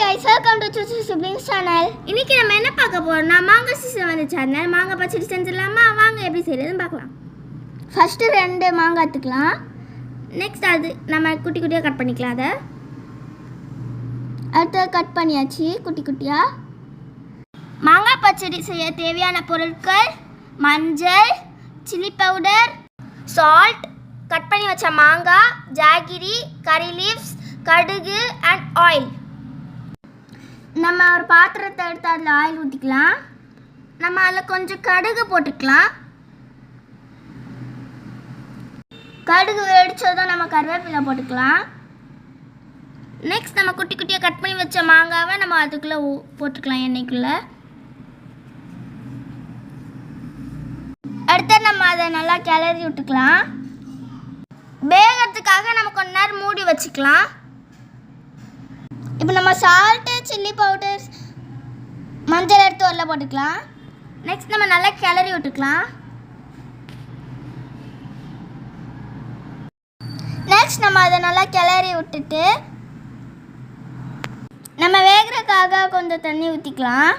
guys, welcome to Chuchu Siblings channel. இன்னைக்கு நம்ம என்ன பார்க்க போறோம்னா மாங்காய் சீசன் வந்து சேனல் மாங்காய் பச்சடி செஞ்சிடலாமா? வாங்க எப்படி செய்யறதுன்னு பார்க்கலாம். ஃபர்ஸ்ட் 2 மாங்காய் எடுத்துக்கலாம். நெக்ஸ்ட் அது நம்ம குட்டி குட்டியா கட் பண்ணிக்கலாம். அடுத்து கட் பண்ணியாச்சு குட்டி குட்டியா. மாங்காய் பச்சடி செய்ய தேவையான பொருட்கள் மஞ்சள், சில்லி பவுடர், சால்ட், கட் பண்ணி வச்ச மாங்காய், ஜாகிரி, கரி லீவ்ஸ், கடுகு அண்ட் ஆயில். நம்ம ஒரு பாத்திரத்தை எடுத்து அதில் ஆயில் ஊற்றிக்கலாம். நம்ம அதில் கொஞ்சம் கடுகு போட்டுக்கலாம். கடுகு வெடிச்சதும் நம்ம கருவேப்பிலை போட்டுக்கலாம். நெக்ஸ்ட் நம்ம குட்டி குட்டியாக கட் பண்ணி வச்ச மாங்காவை நம்ம அதுக்குள்ளே போட்டுக்கலாம் எண்ணெய்க்குள்ளே. அடுத்து நம்ம அதை நல்லா கிளறி விட்டுக்கலாம். வேகிறதுக்காக நம்ம கொஞ்ச நேரம் மூடி வச்சுக்கலாம். இப்போ நம்ம சால்ட்டு, சில்லி பவுடர், மஞ்சள் எடுத்து உள்ள போட்டுக்கலாம். நெக்ஸ்ட் நம்ம நல்லா கிளறி விட்டுக்கலாம். நெக்ஸ்ட் நம்ம அதை நல்லா கிளறி விட்டுட்டு நம்ம வேகிறதுக்காக கொஞ்சம் தண்ணி ஊற்றிக்கலாம்.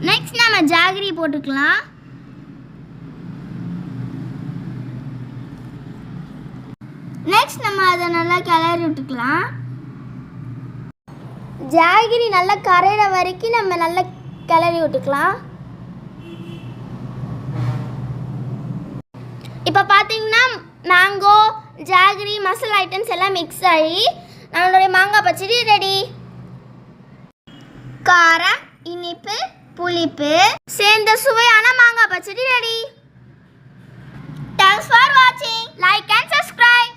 நெக்ஸ்ட் நம்ம ஜாகிரி போட்டுக்கலாம். நெக்ஸ்ட் நம்ம அதை நல்லா கிளறி விட்டுக்கலாம். ஜாகிரி நல்லா கரையிற வரைக்கும் நம்ம நல்லா கிளறி விட்டுக்கலாம். இப்போ பார்த்தீங்கன்னா மேங்கோ, ஜாகிரி, மசாலா ஐட்டம்ஸ் எல்லாம் மிக்ஸ் ஆகி நம்மளுடைய மாங்காய் பச்சடி ரெடி. காரம், இனிப்பு, புளிப்பு சேர்ந்த சுவையான மாங்காய் பச்சடி ready. Thanks for watching. Like and subscribe.